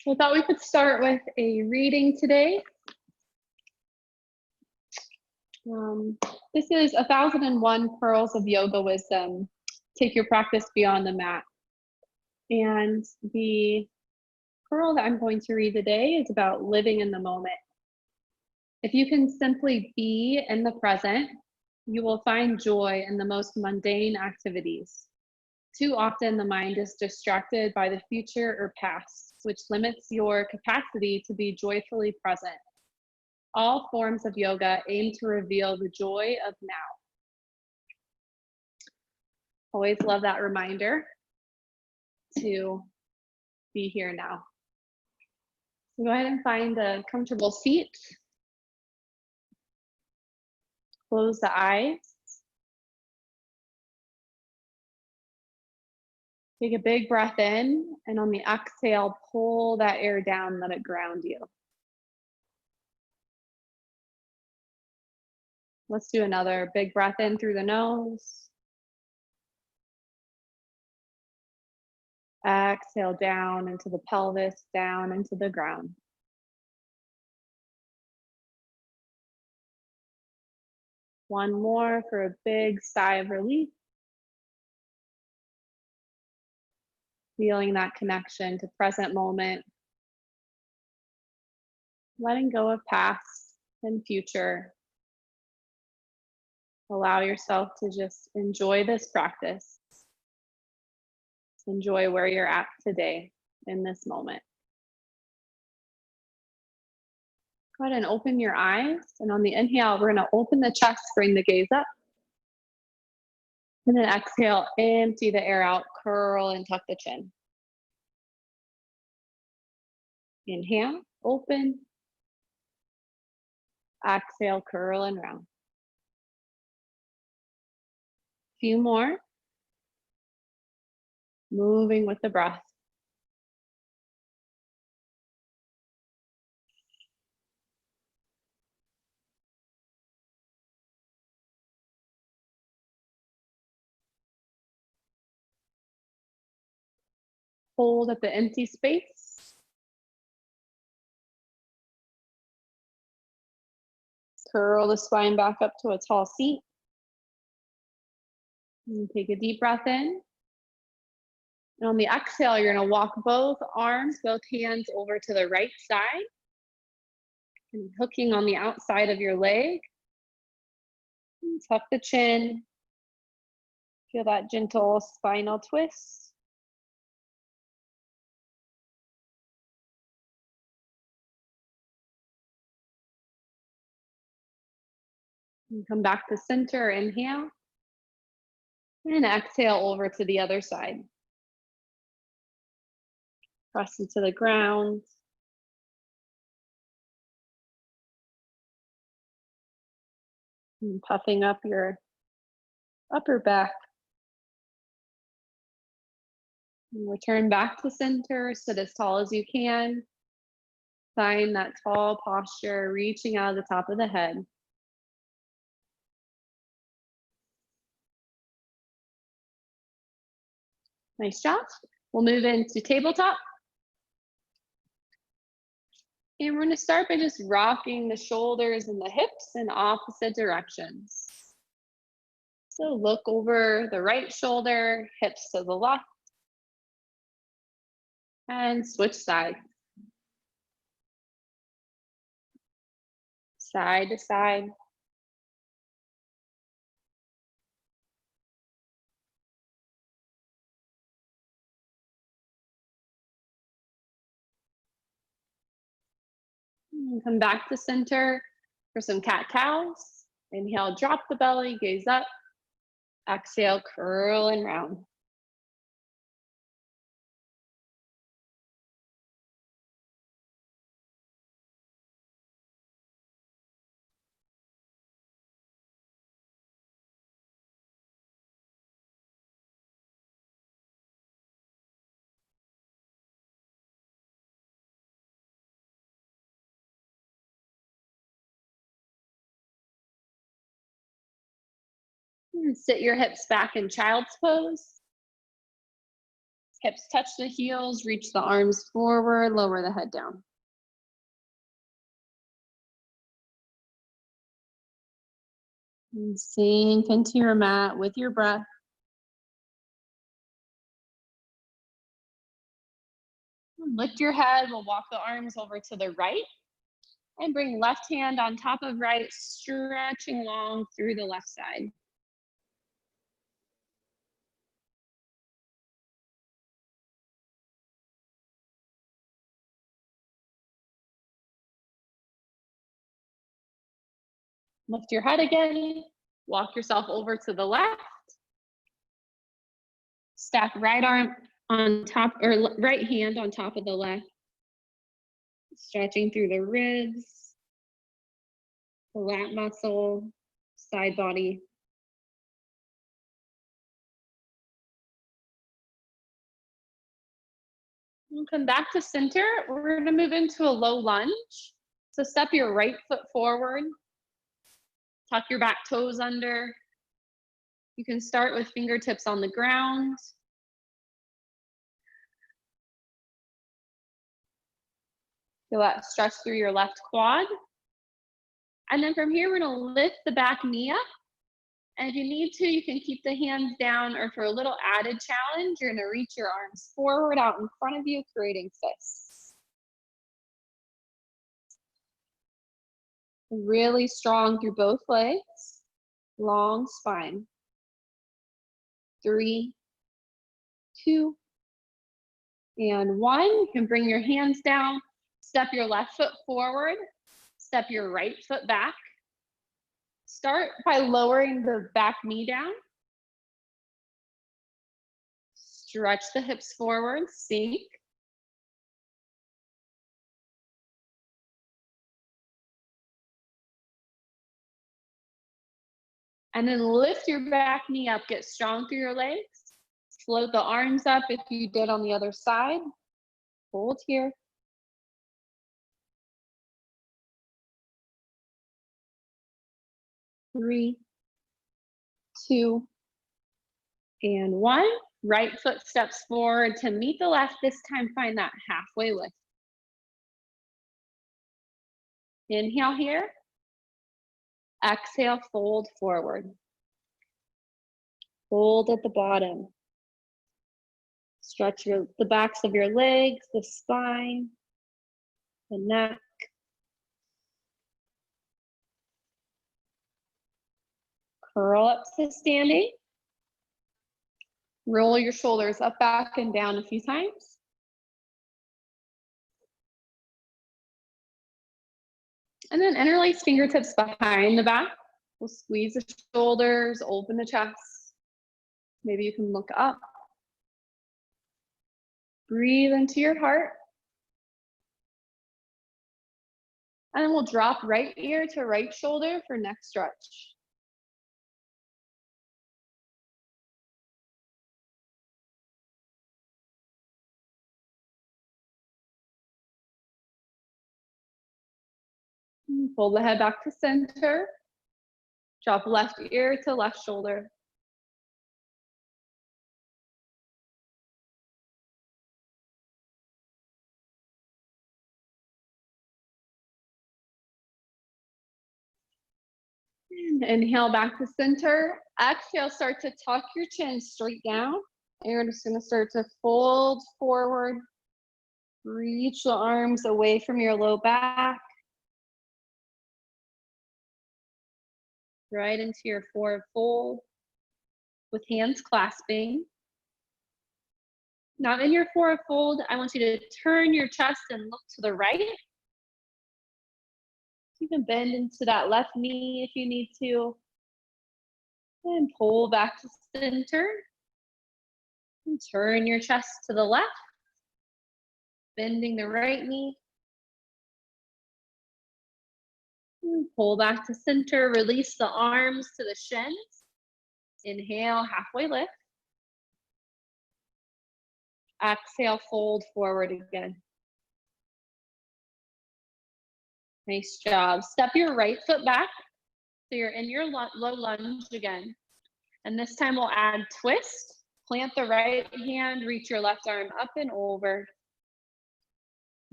So I thought we could start with a reading today. This is 1001 Pearls of Yoga Wisdom. Take your practice beyond the mat. And the pearl that I'm going to read today is about living in the moment. If you can simply be in the present, you will find joy in the most mundane activities. Too often, the mind is distracted by the future or past, which limits your capacity to be joyfully present. All forms of yoga aim to reveal the joy of now. Always love that reminder to be here now. So go ahead and find a comfortable seat. Close the eyes. Take a big breath in, and on the exhale, pull that air down, let it ground you. Let's do another big breath in through the nose. Exhale down into the pelvis, down into the ground. One more for a big sigh of relief. Feeling that connection to present moment. Letting go of past and future. Allow yourself to just enjoy this practice. Enjoy where you're at today in this moment. Go ahead and open your eyes. And on the inhale, we're going to open the chest, bring the gaze up. And then exhale, empty the air out, curl and tuck the chin. Inhale, open. Exhale, curl and round. Few more. Moving with the breath. Hold at the empty space. Curl the spine back up to a tall seat. And take a deep breath in. And on the exhale, you're going to walk both arms, both hands over to the right side. And hooking on the outside of your leg. And tuck the chin. Feel that gentle spinal twist. And come back to center, inhale. And exhale over to the other side. Press into the ground. And puffing up your upper back. And return back to center, sit as tall as you can. Find that tall posture, reaching out of the top of the head. Nice job. We'll move into tabletop. And we're going to start by just rocking the shoulders and the hips in opposite directions. So look over the right shoulder, hips to the left. And switch sides. Side to side. And come back to center for some cat-cows. Inhale, drop the belly, gaze up. Exhale, curl and round. And sit your hips back in child's pose. Hips touch the heels, reach the arms forward, lower the head down. And sink into your mat with your breath. Lift your head, we'll walk the arms over to the right and bring left hand on top of right, stretching long through the left side. Lift your head again, walk yourself over to the left. Stack right arm on top, or right hand on top of the left. Stretching through the ribs, the lat muscle, side body. We'll come back to center. We're going to move into a low lunge. So step your right foot forward. Tuck your back toes under. You can start with fingertips on the ground. Feel that stretch through your left quad. And then from here, we're going to lift the back knee up. And if you need to, you can keep the hands down, or for a little added challenge, you're going to reach your arms forward out in front of you, creating fists. Really strong through both legs. Long spine. 3, 2, and 1. You can bring your hands down. Step your left foot forward. Step your right foot back. Start by lowering the back knee down. Stretch the hips forward, sink. And then lift your back knee up, get strong through your legs. Float the arms up if you did on the other side. Hold here. 3, 2, and 1. Right foot steps forward to meet the left. This time, find that halfway lift. Inhale here. Exhale, fold forward. Hold at the bottom. Stretch the backs of your legs, the spine, the neck. Curl up to standing. Roll your shoulders up, back, and down a few times. And then interlace fingertips behind the back. We'll squeeze the shoulders, open the chest. Maybe you can look up. Breathe into your heart. And then we'll drop right ear to right shoulder for neck stretch. Pull the head back to center. Drop left ear to left shoulder. Inhale back to center. Exhale, start to tuck your chin straight down. And you're just going to start to fold forward. Reach the arms away from your low back. Right into your forward fold with hands clasping. Now in your forward fold, I want you to turn your chest and look to the right. You can bend into that left knee if you need to. And pull back to center. And turn your chest to the left. Bending the right knee. And pull back to center. Release the arms to the shins. Inhale, halfway lift. Exhale, fold forward again. Nice job. Step your right foot back. So you're in your low lunge again. And this time we'll add twist. Plant the right hand, reach your left arm up and over.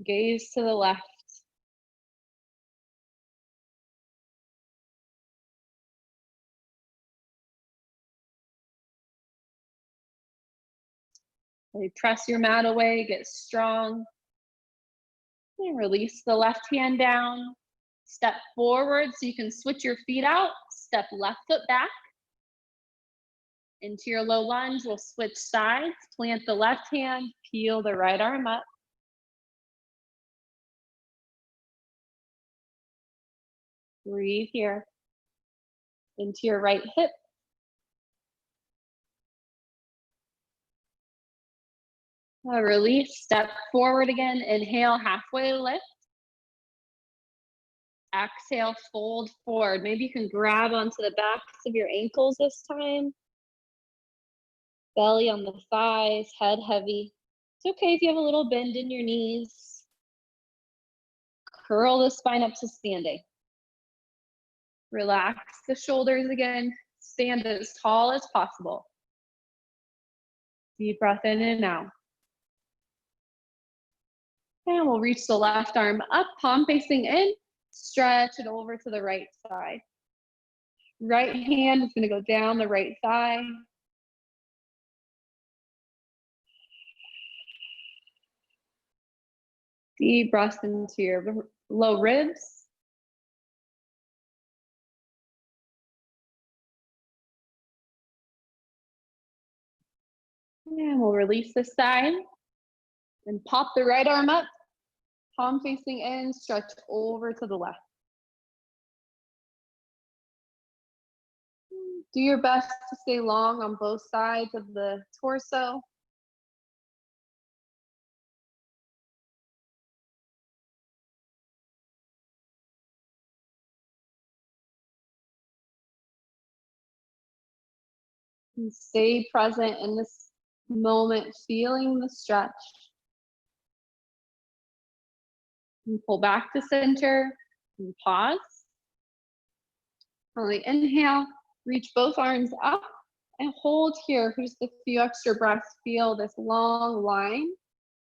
Gaze to the left. Really press your mat away, get strong. And release the left hand down. Step forward so you can switch your feet out. Step left foot back. Into your low lunge, we'll switch sides. Plant the left hand, peel the right arm up. Breathe here. Into your right hip. Release, step forward again. Inhale, halfway lift. Exhale, fold forward. Maybe you can grab onto the backs of your ankles this time. Belly on the thighs, head heavy. It's okay if you have a little bend in your knees. Curl the spine up to standing. Relax the shoulders again. Stand as tall as possible. Deep breath in and out. And we'll reach the left arm up, palm facing in. Stretch it over to the right side. Right hand is going to go down the right thigh. Deep breath into your low ribs. And we'll release this side. And pop the right arm up. Palm facing in, stretch over to the left. Do your best to stay long on both sides of the torso. And stay present in this moment, feeling the stretch. And pull back to center and pause. On the inhale, reach both arms up and hold here for just a few extra breaths. Feel this long line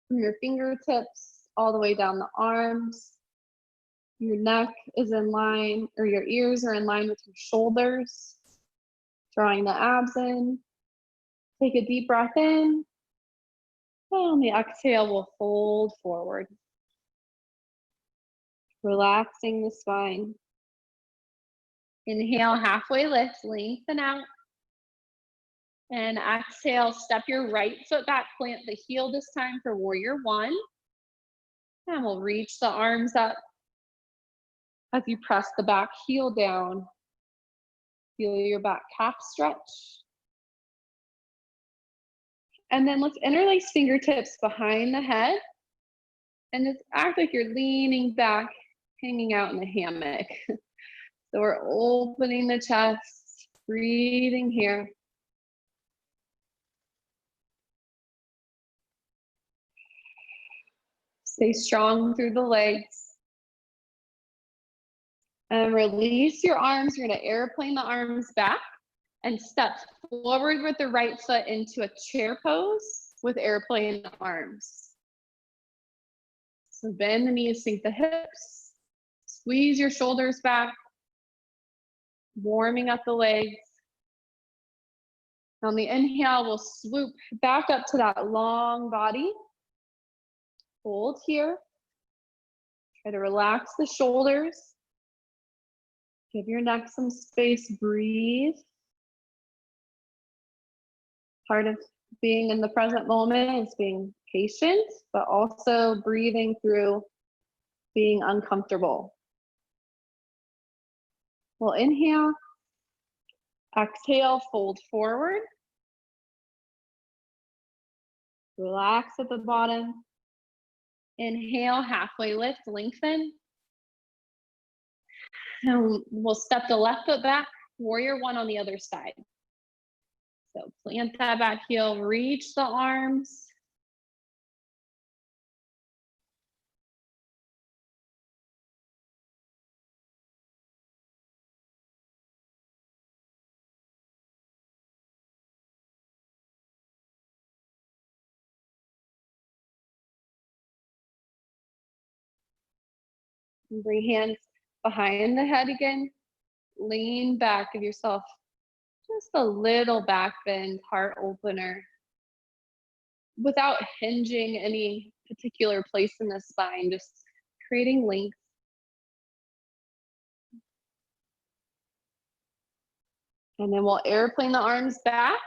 from your fingertips all the way down the arms. Your neck is in line, or your ears are in line with your shoulders. Drawing the abs in. Take a deep breath in. And on the exhale, we'll fold forward. Relaxing the spine. Inhale, halfway lift, lengthen out. And exhale, step your right foot back, plant the heel this time for warrior one. And we'll reach the arms up as you press the back heel down. Feel your back calf stretch. And then let's interlace fingertips behind the head. And just act like you're leaning back, hanging out in the hammock. So we're opening the chest, breathing here. Stay strong through the legs. And release your arms. You're going to airplane the arms back and step forward with the right foot into a chair pose with airplane arms. So bend the knees, sink the hips, squeeze your shoulders back, warming up the legs. On the inhale, we'll swoop back up to that long body. Hold here. Try to relax the shoulders. Give your neck some space, breathe. Part of being in the present moment is being patient, but also breathing through being uncomfortable. We'll inhale, exhale, fold forward. Relax at the bottom. Inhale, halfway lift, lengthen. And we'll step the left foot back, warrior one on the other side. So plant that back heel, reach the arms. And bring hands behind the head again. Lean back, give yourself just a little back bend, heart opener, without hinging any particular place in the spine, just creating length. And then we'll airplane the arms back,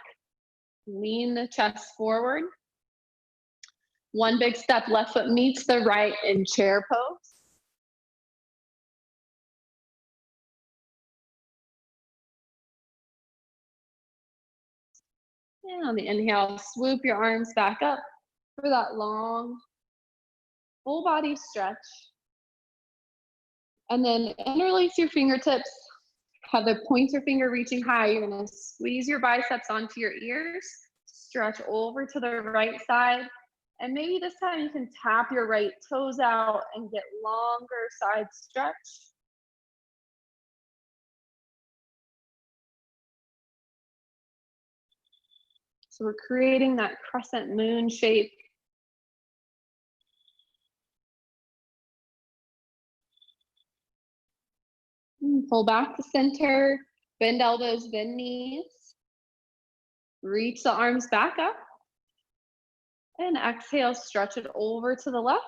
lean the chest forward. One big step, left foot meets the right in chair pose. And on the inhale, swoop your arms back up for that long, full body stretch. And then interlace your fingertips. Have the pointer finger reaching high. You're gonna squeeze your biceps onto your ears, stretch over to the right side. And maybe this time you can tap your right toes out and get longer side stretch. So we're creating that crescent moon shape. Pull back to center, bend elbows, bend knees. Reach the arms back up. And exhale, stretch it over to the left.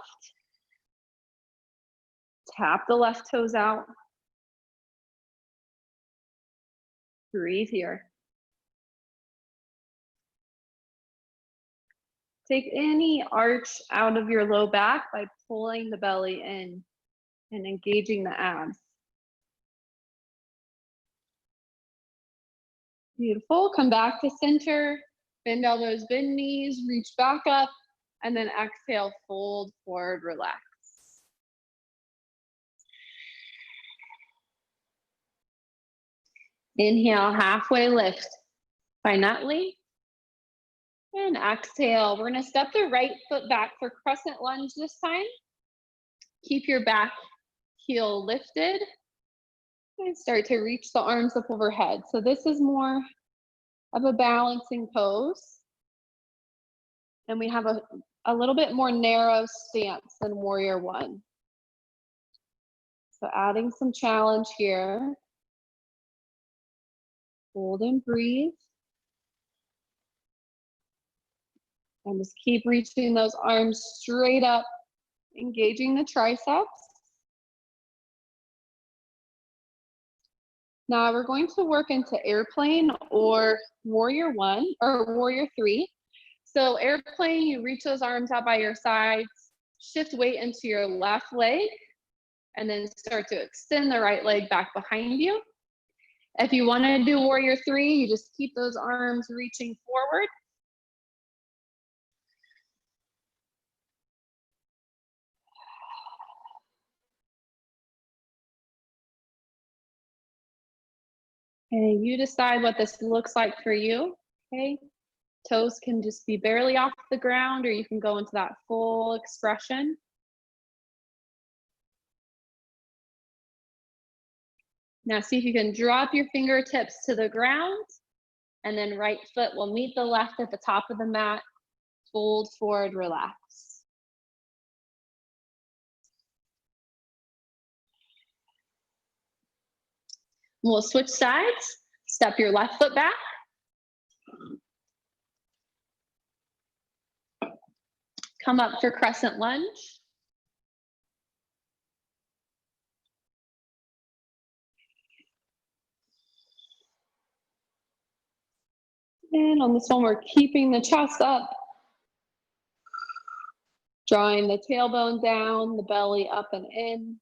Tap the left toes out. Breathe here. Take any arch out of your low back by pulling the belly in and engaging the abs. Beautiful. Come back to center. Bend elbows, bend knees, reach back up, and then exhale, fold forward, relax. Inhale, halfway lift. Find that length. And exhale. We're going to step the right foot back for crescent lunge this time. Keep your back heel lifted. And start to reach the arms up overhead. So this is more of a balancing pose. And we have a little bit more narrow stance than warrior one. So adding some challenge here. Hold and breathe. And just keep reaching those arms straight up, engaging the triceps. Now we're going to work into airplane or warrior one or warrior three. So airplane, you reach those arms out by your sides, shift weight into your left leg, and then start to extend the right leg back behind you. If you want to do warrior three, you just keep those arms reaching forward. And you decide what this looks like for you, okay? Toes can just be barely off the ground, or you can go into that full expression. Now see if you can drop your fingertips to the ground, and then right foot will meet the left at the top of the mat. Fold forward, relax. We'll switch sides. Step your left foot back. Come up for crescent lunge. And on this one, we're keeping the chest up. Drawing the tailbone down, the belly up and in.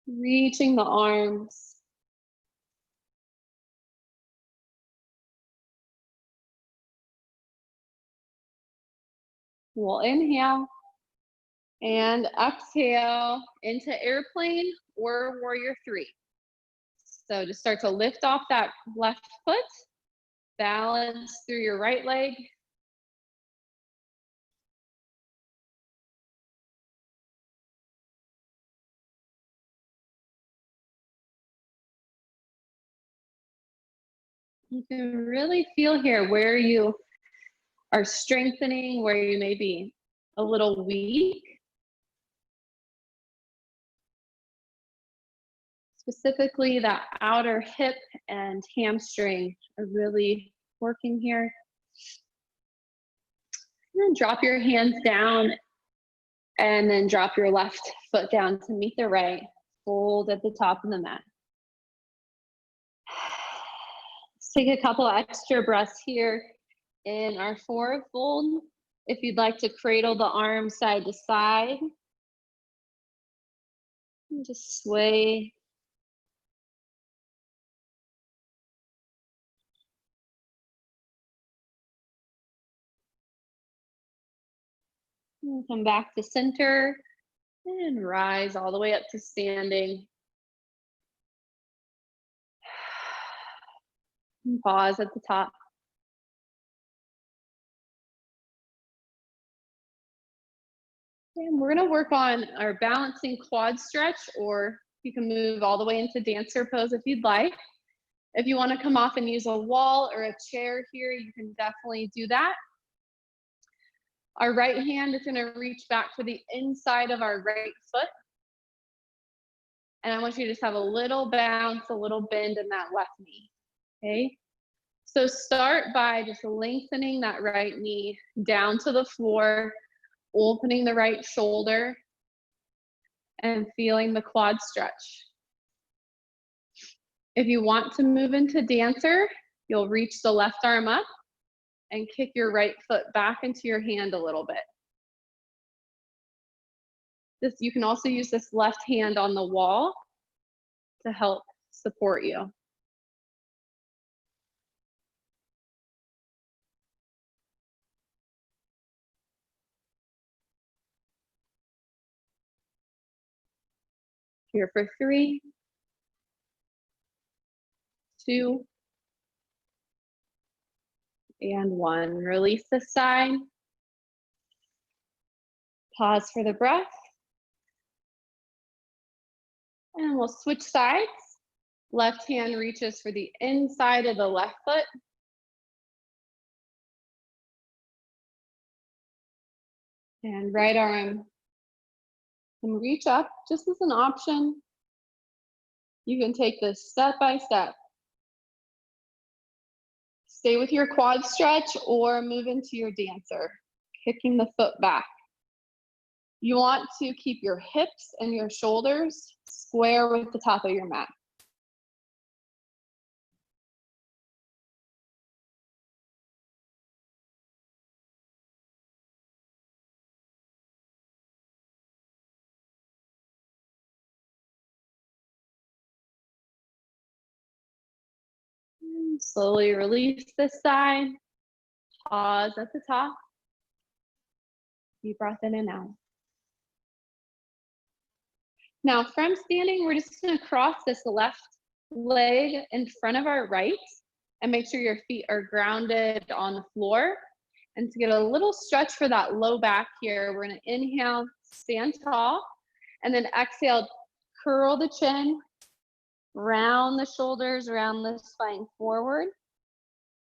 Reaching the arms. We'll inhale and exhale into airplane or warrior three. So just start to lift off that left foot, balance through your right leg. You can really feel here where you are strengthening, where you may be a little weak. Specifically, that outer hip and hamstring are really working here. And then drop your hands down and then drop your left foot down to meet the right. Fold at the top of the mat. Let's take a couple extra breaths here in our forward fold. If you'd like to cradle the arms side to side, and just sway. And come back to center and rise all the way up to standing. And pause at the top. And we're going to work on our balancing quad stretch, or you can move all the way into dancer pose if you'd like. If you want to come off and use a wall or a chair here, you can definitely do that. Our right hand is going to reach back for the inside of our right foot. And I want you to just have a little bounce, a little bend in that left knee. Okay? So start by just lengthening that right knee down to the floor, opening the right shoulder, and feeling the quad stretch. If you want to move into dancer, you'll reach the left arm up and kick your right foot back into your hand a little bit. You can also use this left hand on the wall to help support you. Here for 3, 2, and 1. Release the side. Pause for the breath. And we'll switch sides. Left hand reaches for the inside of the left foot. And right arm can reach up just as an option. You can take this step by step. Stay with your quad stretch or move into your dancer, kicking the foot back. You want to keep your hips and your shoulders square with the top of your mat. And slowly release this side. Pause at the top. Deep breath in and out. Now from standing, we're just going to cross this left leg in front of our right and make sure your feet are grounded on the floor. And to get a little stretch for that low back here, we're going to inhale, stand tall, and then exhale, curl the chin, round the shoulders, round the spine forward,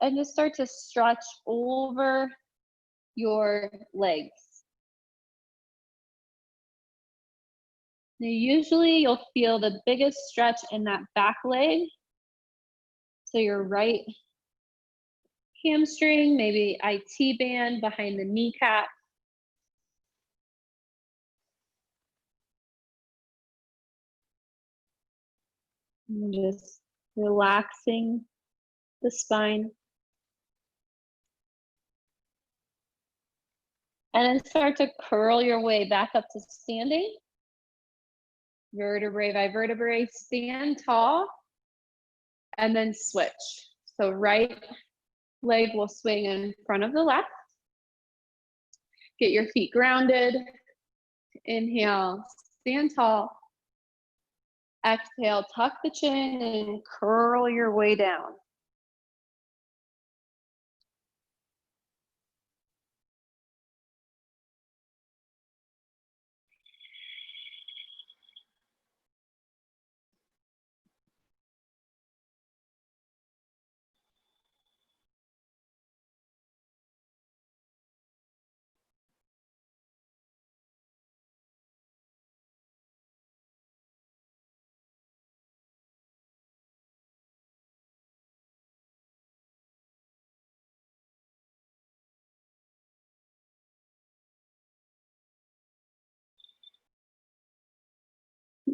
and just start to stretch over your legs. Now, usually you'll feel the biggest stretch in that back leg. So your right hamstring, maybe IT band behind the kneecap. And just relaxing the spine. And then start to curl your way back up to standing. Vertebrae by vertebrae, stand tall, and then switch. So right leg will swing in front of the left. Get your feet grounded. Inhale, stand tall. Exhale, tuck the chin and curl your way down.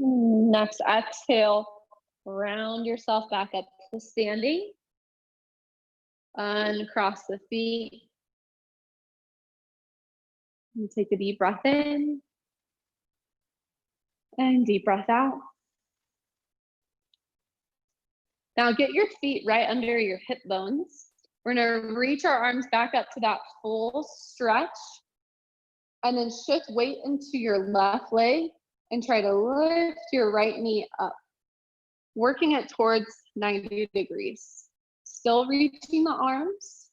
Next exhale, round yourself back up to standing. Uncross the feet. And take a deep breath in. And deep breath out. Now get your feet right under your hip bones. We're gonna reach our arms back up to that full stretch. And then shift weight into your left leg and try to lift your right knee up. Working it towards 90 degrees. Still reaching the arms.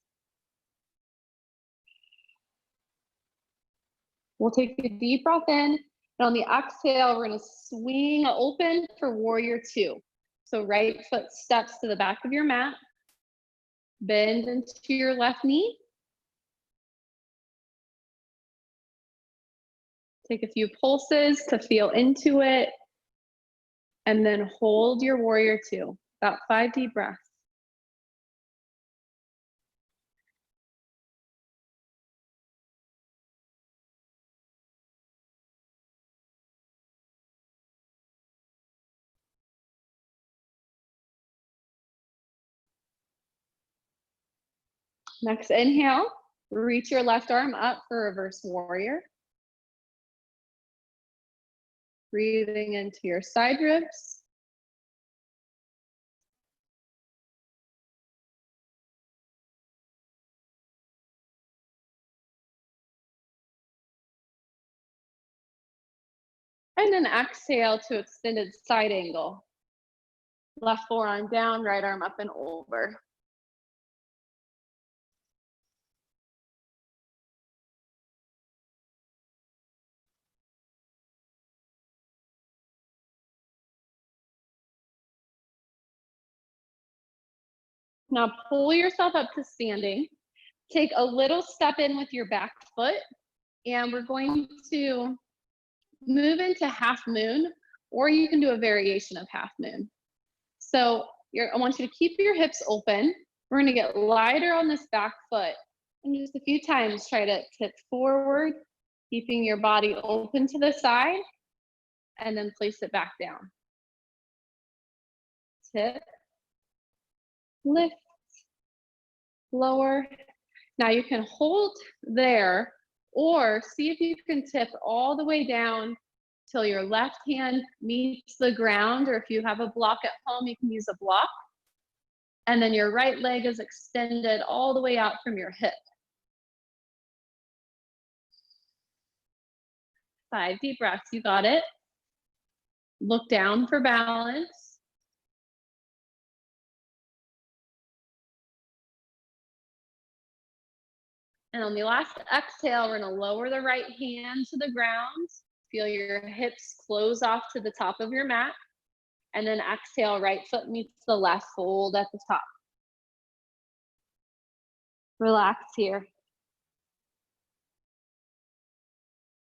We'll take a deep breath in, and on the exhale, we're gonna swing open for warrior two. So right foot steps to the back of your mat, bend into your left knee. Take a few pulses to feel into it, and then hold your warrior two, about 5 deep breaths. Next inhale, reach your left arm up for reverse warrior. Breathing into your side ribs. And then exhale to extended side angle. Left forearm down, right arm up and over. Now pull yourself up to standing. Take a little step in with your back foot, and we're going to move into half moon, or you can do a variation of half moon. So I want you to keep your hips open. We're gonna get lighter on this back foot, and just a few times try to tip forward, keeping your body open to the side, and then place it back down. Tip, lift, lower. Now you can hold there, or see if you can tip all the way down till your left hand meets the ground, or if you have a block at home, you can use a block. And then your right leg is extended all the way out from your hip. 5 deep breaths, you got it. Look down for balance. And on the last exhale, we're gonna lower the right hand to the ground. Feel your hips close off to the top of your mat. And then exhale, right foot meets the left, fold at the top. Relax here.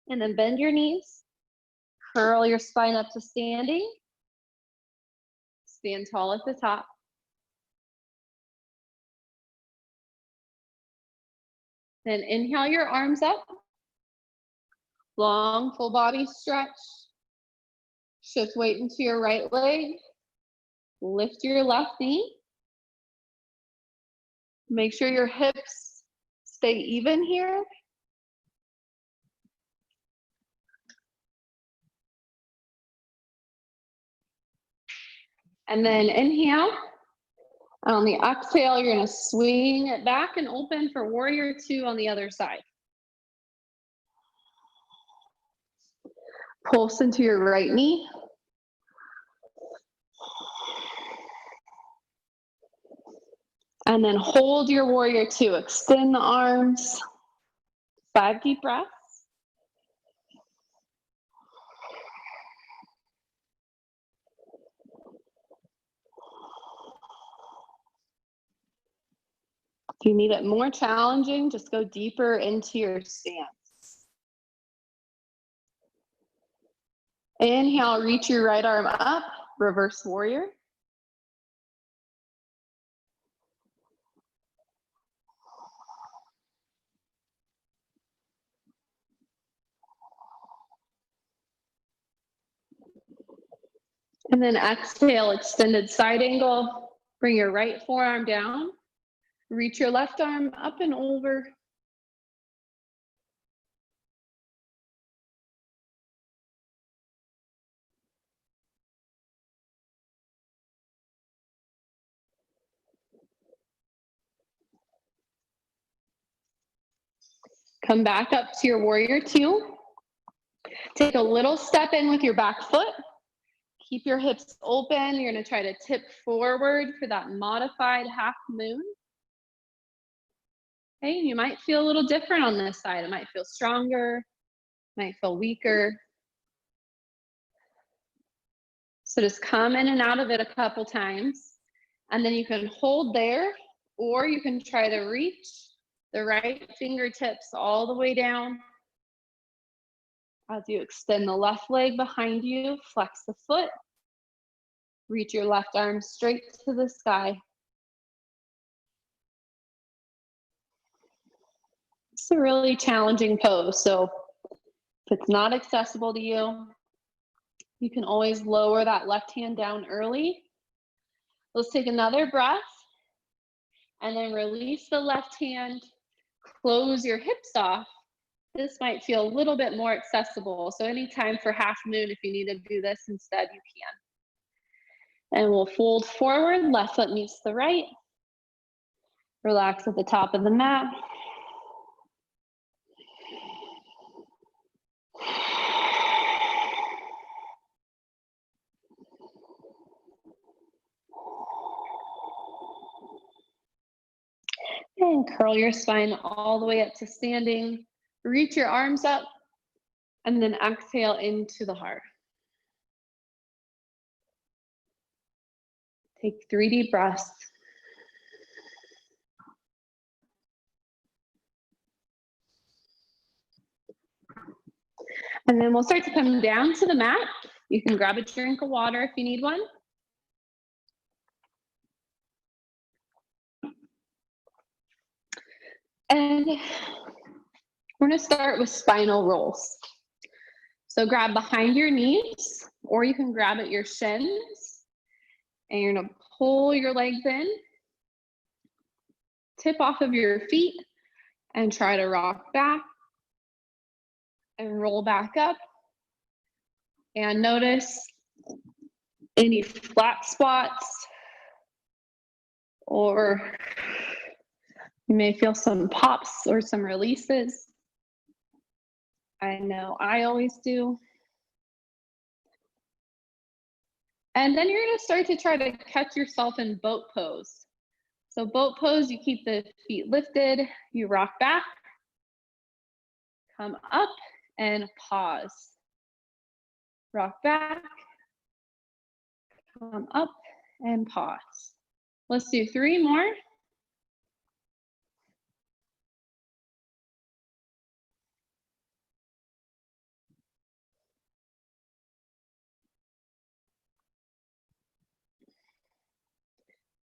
And then bend your knees. Curl your spine up to standing. Stand tall at the top. Then inhale your arms up. Long full body stretch. Shift weight into your right leg. Lift your left knee. Make sure your hips stay even here. And then inhale. On the exhale, you're gonna swing it back and open for warrior two on the other side. Pulse into your right knee. And then hold your warrior two. Extend the arms. 5 deep breaths. If you need it more challenging, just go deeper into your stance. Inhale, reach your right arm up, reverse warrior. And then exhale, extended side angle. Bring your right forearm down. Reach your left arm up and over. Come back up to your warrior two. Take a little step in with your back foot. Keep your hips open. You're going to try to tip forward for that modified half moon. Okay, you might feel a little different on this side. It might feel stronger, might feel weaker. So just come in and out of it a couple times, and then you can hold there, or you can try to reach the right fingertips all the way down. As you extend the left leg behind you, flex the foot, reach your left arm straight to the sky. It's a really challenging pose, so if it's not accessible to you, you can always lower that left hand down early. Let's take another breath, and then release the left hand, close your hips off. This might feel a little bit more accessible, so anytime for half moon, if you need to do this instead, you can. And we'll fold forward, left foot meets the right. Relax at the top of the mat. And curl your spine all the way up to standing. Reach your arms up, and then exhale into the heart. Take 3 deep breaths. And then we'll start to come down to the mat. You can grab a drink of water if you need one. And we're gonna start with spinal rolls. So grab behind your knees, or you can grab at your shins, and you're gonna pull your legs in, tip off of your feet, and try to rock back and roll back up. And notice any flat spots, or you may feel some pops or some releases. I know I always do. And then you're gonna start to try to catch yourself in boat pose. So boat pose, you keep the feet lifted, you rock back, come up, and pause. Rock back, come up, and pause. Let's do 3 more.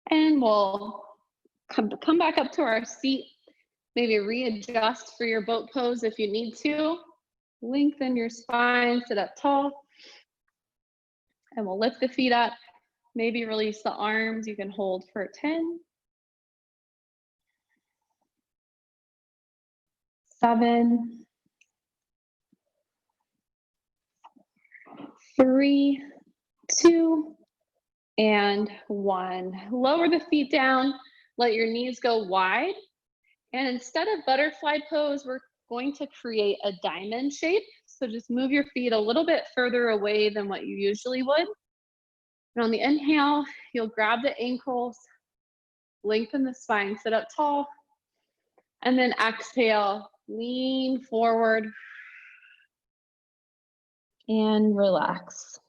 And we'll come back up to our seat. Maybe readjust for your boat pose if you need to. Lengthen your spine, sit up tall. And we'll lift the feet up. Maybe release the arms. You can hold for 10. 7. 3, 2, and 1. Lower the feet down. Let your knees go wide. And instead of butterfly pose, we're going to create a diamond shape. So just move your feet a little bit further away than what you usually would. And on the inhale, you'll grab the ankles, lengthen the spine, sit up tall. And then exhale, lean forward and relax.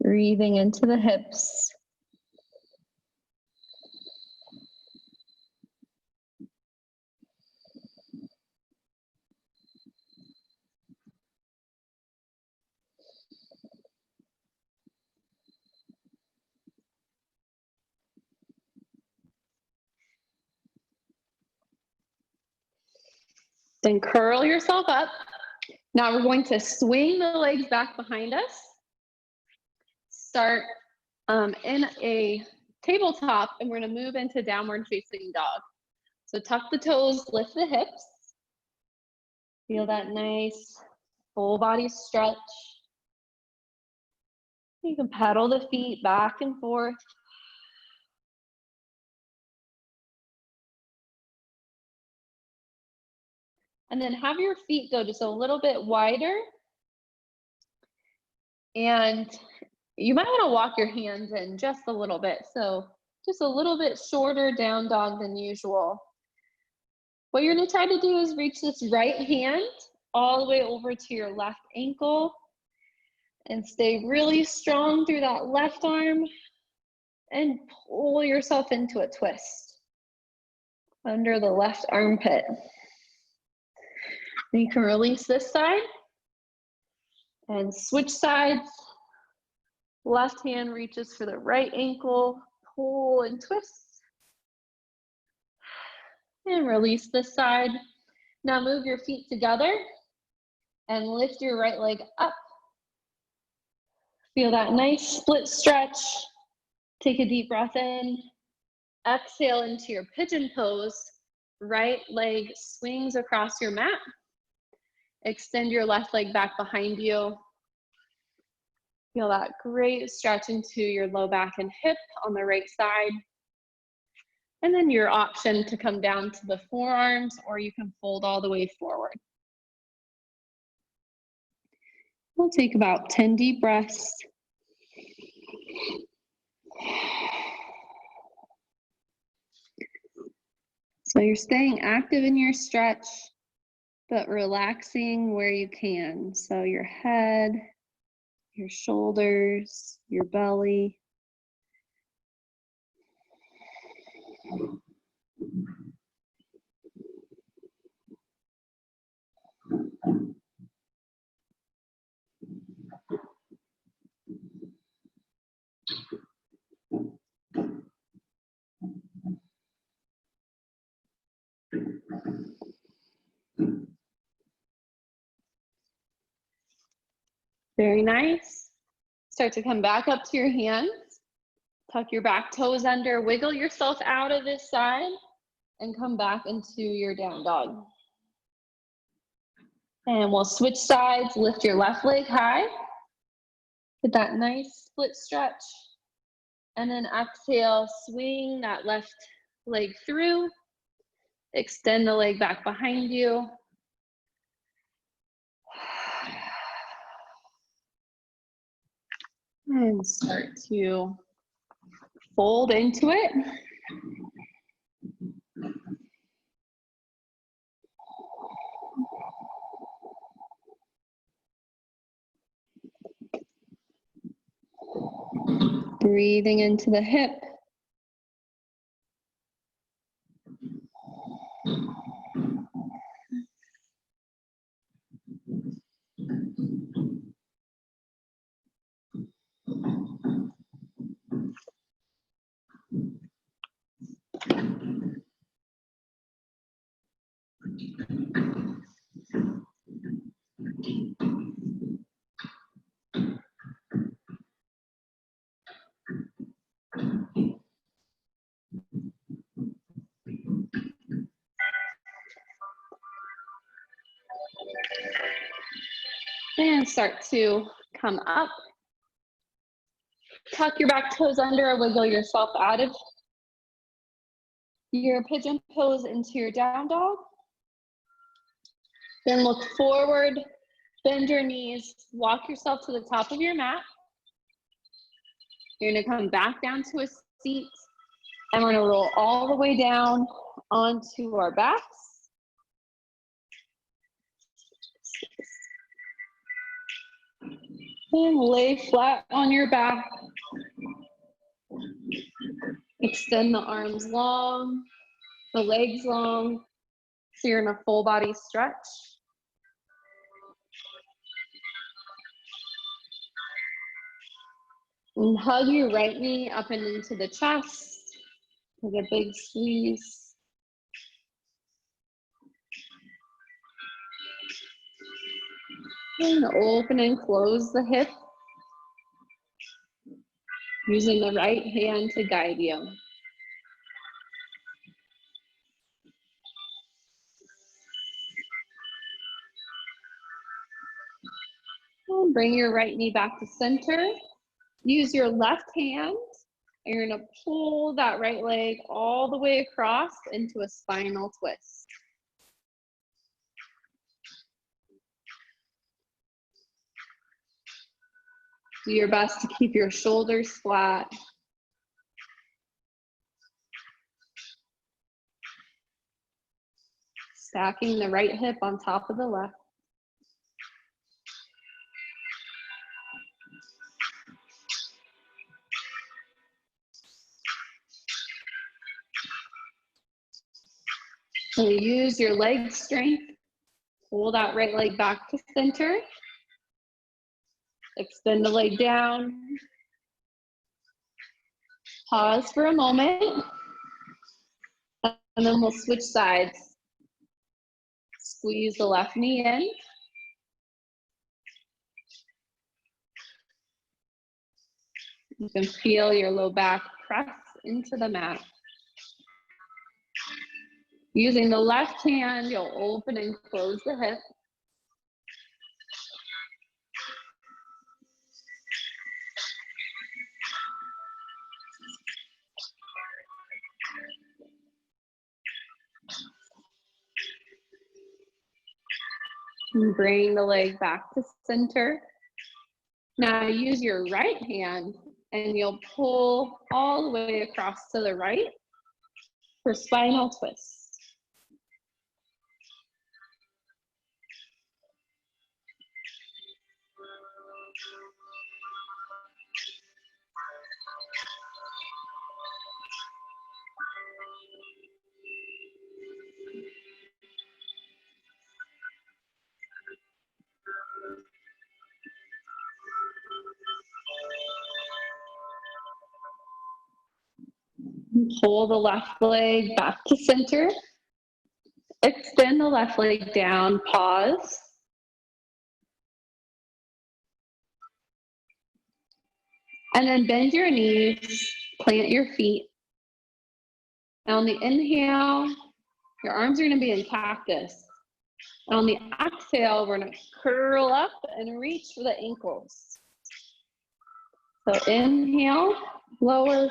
Breathing into the hips. Then curl yourself up, Now we're going to swing the legs back behind us. Start in a tabletop, and we're going to move into downward facing dog. So tuck the toes, lift the hips. Feel that nice full body stretch. You can pedal the feet back and forth. And then have your feet go just a little bit wider. And you might want to walk your hands in just a little bit. So just a little bit shorter down dog than usual. What you're going to try to do is reach this right hand all the way over to your left ankle and stay really strong through that left arm and pull yourself into a twist under the left armpit. And you can release this side and switch sides. Left hand reaches for the right ankle, pull and twist. And release this side. Now move your feet together and lift your right leg up. Feel that nice split stretch. Take a deep breath in. Exhale into your pigeon pose. Right leg swings across your mat. Extend your left leg back behind you. Feel that great stretch into your low back and hip on the right side. And then your option to come down to the forearms, or you can fold all the way forward. We'll take about 10 deep breaths. So you're staying active in your stretch, but relaxing where you can. So your head, your shoulders, your belly. Very nice. Start to come back up to your hands. Tuck your back toes under, wiggle yourself out of this side, and come back into your down dog. And we'll switch sides, lift your left leg high. Get that nice split stretch. And then exhale, swing that left leg through. Extend the leg back behind you. And start to fold into it. Breathing into the hip. And start to come up. Tuck your back toes under, wiggle yourself out of your pigeon pose into your down dog. Then look forward, bend your knees, walk yourself to the top of your mat. You're gonna come back down to a seat, and we're gonna roll all the way down onto our backs. And lay flat on your back. Extend the arms long, the legs long, so you're in a full body stretch. And hug your right knee up and into the chest. Take a big squeeze. And open and close the hip, using the right hand to guide you. And bring your right knee back to center. Use your left hand, and you're gonna pull that right leg all the way across into a spinal twist. Do your best to keep your shoulders flat. Stacking the right hip on top of the left. So use your leg strength. Pull that right leg back to center. Extend the leg down. Pause for a moment. And then we'll switch sides. Squeeze the left knee in. You can feel your low back press into the mat. Using the left hand, you'll open and close the hip. And bring the leg back to center. Now use your right hand and you'll pull all the way across to the right for spinal twist. Pull the left leg back to center. Extend the left leg down, pause. And then bend your knees, plant your feet. And on the inhale, your arms are gonna be in cactus. And on the exhale, we're gonna curl up and reach for the ankles. So inhale, lower,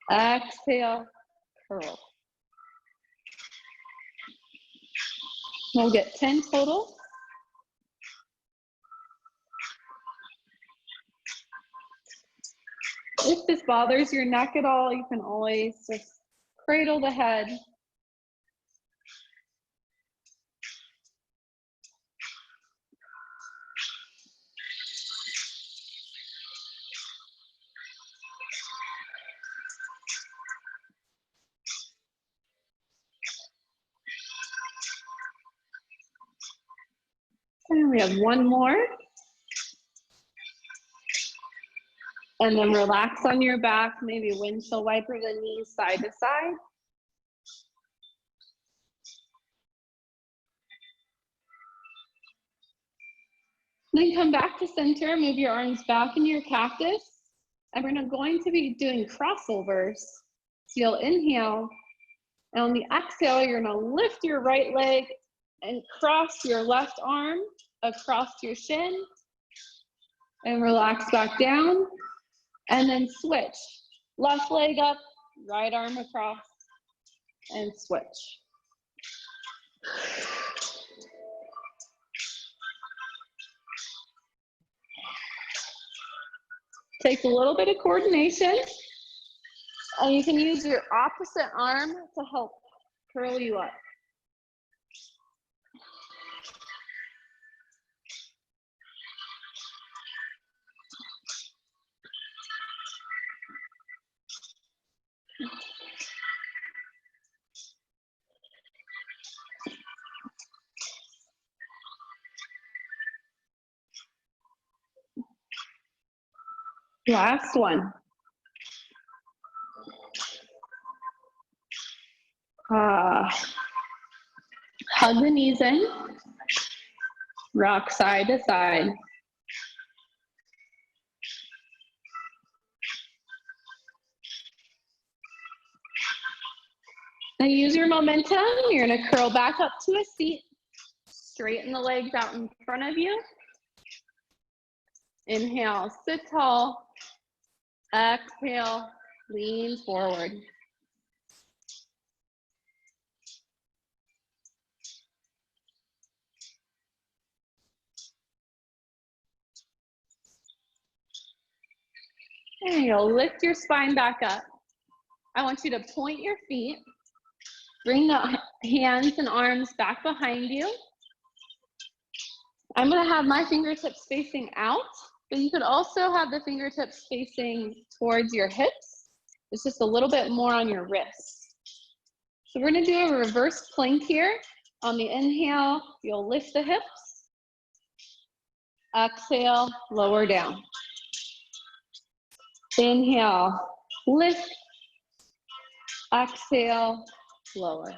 exhale, curl. We'll get 10 total. If this bothers your neck at all, you can always just cradle the head. And we have one more. And then relax on your back, maybe windshield wiper the knees side to side. Then come back to center, move your arms back into your cactus. And we're going to be doing crossovers. So you'll inhale, and on the exhale, you're gonna lift your right leg and cross your left arm across your shin. And relax back down. And then switch. Left leg up, right arm across, and switch. Takes a little bit of coordination. And you can use your opposite arm to help curl you up. Last one. Hug the knees in. Rock side to side. Now use your momentum. You're gonna curl back up to a seat. Straighten the legs out in front of you. Inhale, sit tall. Exhale, lean forward. There you go. Lift your spine back up. I want you to point your feet. Bring the hands and arms back behind you. I'm going to have my fingertips facing out, but you could also have the fingertips facing towards your hips. It's just a little bit more on your wrists. So we're going to do a reverse plank here. On the inhale, you'll lift the hips. Exhale, lower down. Inhale, lift. Exhale, lower.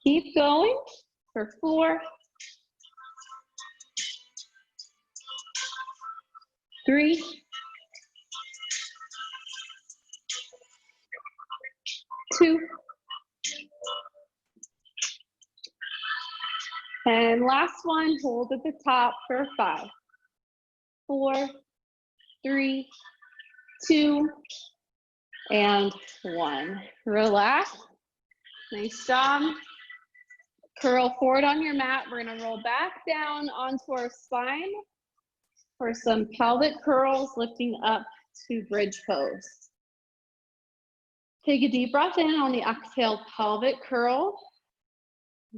Keep going for 4, 3, 2, and last one, hold at the top for 5, 4, 3, 2, and 1. Relax. Nice job. Curl forward on your mat. We're going to roll back down onto our spine for some pelvic curls, lifting up to bridge pose. Take a deep breath in on the exhale, pelvic curl.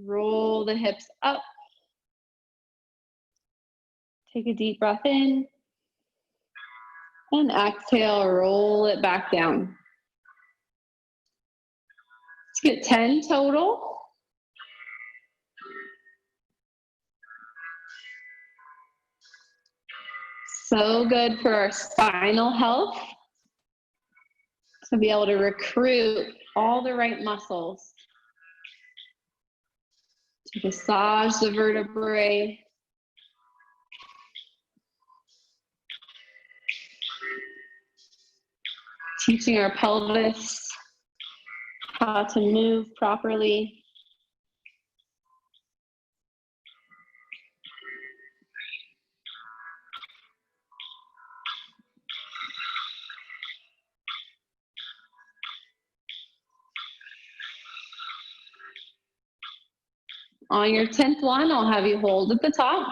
Roll the hips up. Take a deep breath in. And exhale, roll it back down. Let's get 10 total. So good for our spinal health. To be able to recruit all the right muscles. To massage the vertebrae. Teaching our pelvis how to move properly. On your 10th one, I'll have you hold at the top.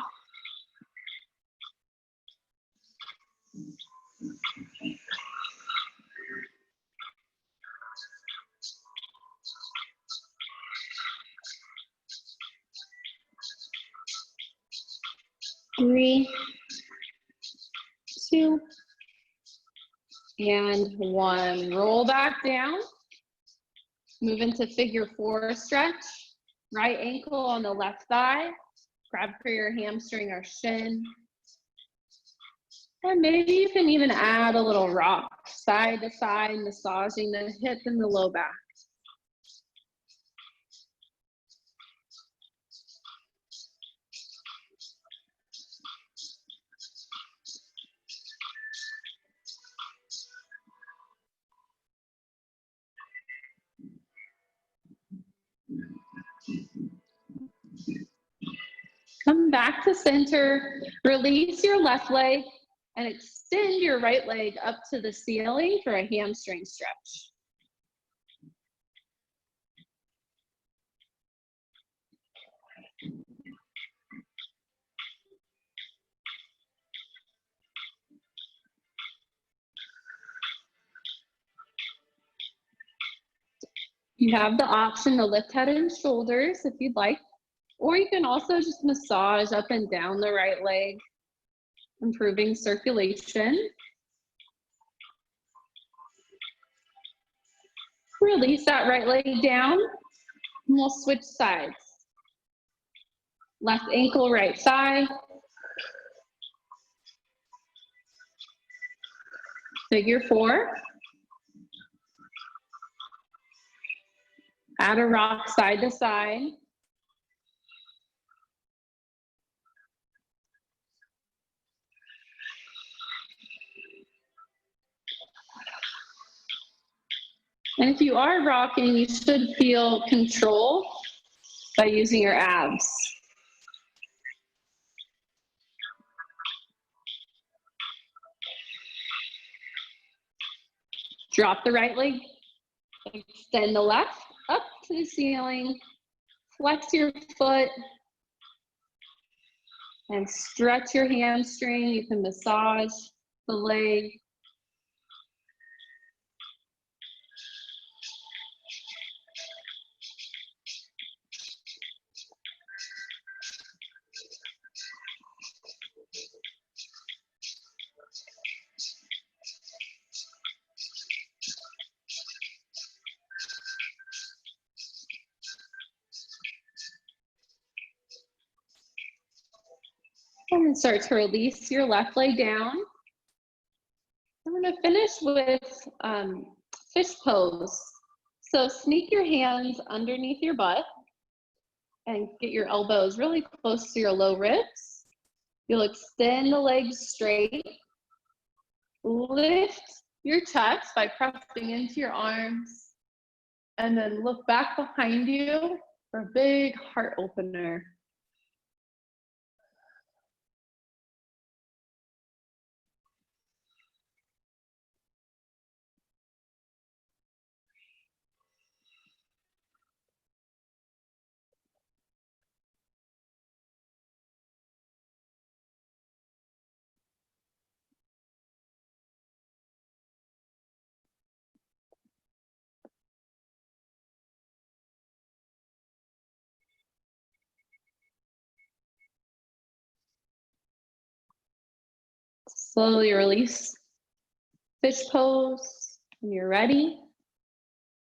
Three, 2, and 1. Roll back down. Move into figure 4 stretch. Right ankle on the left thigh. Grab for your hamstring or shin. And maybe you can even add a little rock side to side, massaging the hip and the low back. Come back to center, release your left leg, and extend your right leg up to the ceiling for a hamstring stretch. You have the option to lift head and shoulders if you'd like, or you can also just massage up and down the right leg, improving circulation. Release that right leg down, and we'll switch sides. Left ankle, right thigh. Figure 4. Add a rock side to side. And if you are rocking, you should feel control by using your abs. Drop the right leg, extend the left up to the ceiling, flex your foot, and stretch your hamstring. You can massage the leg. And start to release your left leg down. We're going to finish with fish pose. So sneak your hands underneath your butt and get your elbows really close to your low ribs. You'll extend the legs straight. Lift your chest by pressing into your arms. And then look back behind you for a big heart opener. Slowly release fish pose. When you're ready,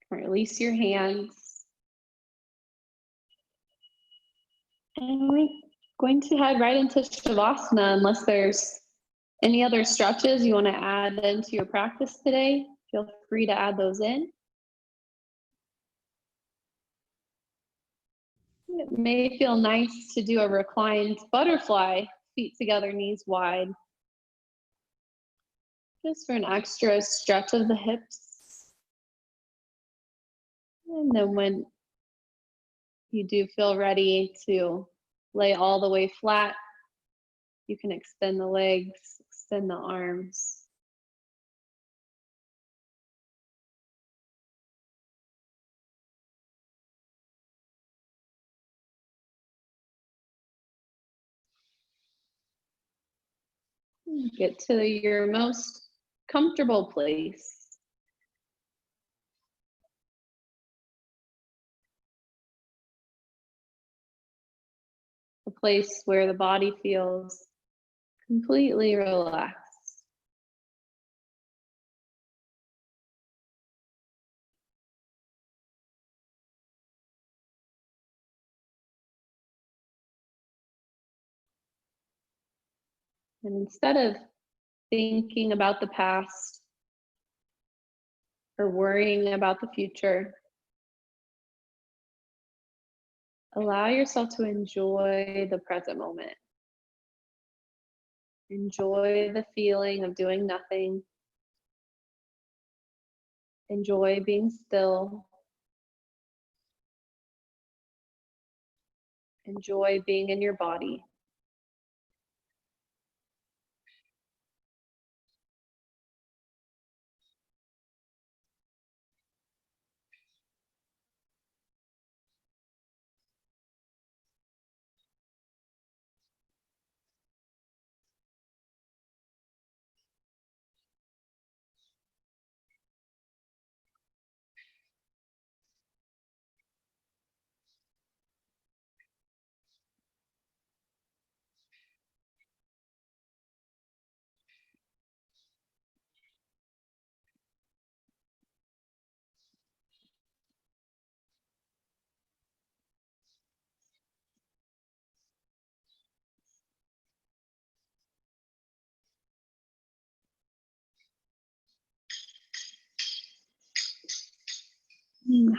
release your hands. And we're going to head right into Shavasana unless there's any other stretches you want to add into your practice today. Feel free to add those in. It may feel nice to do a reclined butterfly, feet together, knees wide. Just for an extra stretch of the hips. And then when you do feel ready to lay all the way flat, you can extend the legs, extend the arms. Get to your most comfortable place. A place where the body feels completely relaxed. And instead of thinking about the past or worrying about the future, allow yourself to enjoy the present moment. Enjoy the feeling of doing nothing. Enjoy being still. Enjoy being in your body.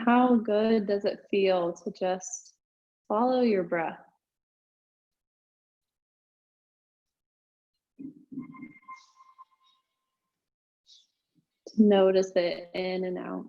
How good does it feel to just follow your breath? To notice it in and out.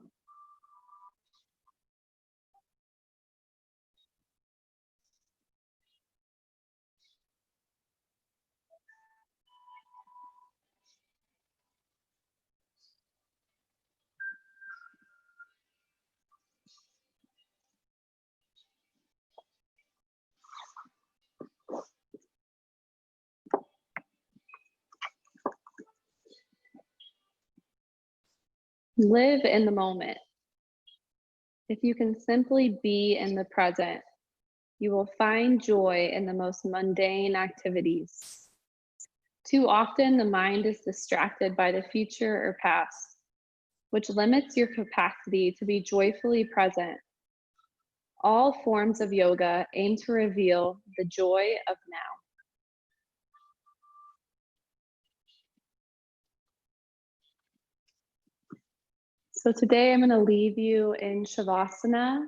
Live in the moment. If you can simply be in the present, you will find joy in the most mundane activities. Too often, the mind is distracted by the future or past, which limits your capacity to be joyfully present. All forms of yoga aim to reveal the joy of now. So today I'm going to leave you in Shavasana.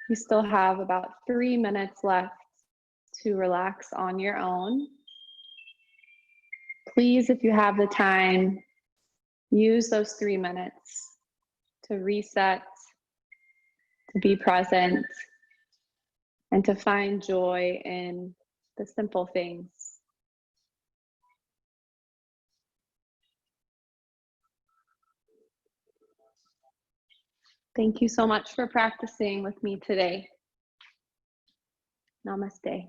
You still have about 3 minutes left to relax on your own. Please, if you have the time, use those 3 minutes to reset, to be present, and to find joy in the simple things. Thank you so much for practicing with me today. Namaste.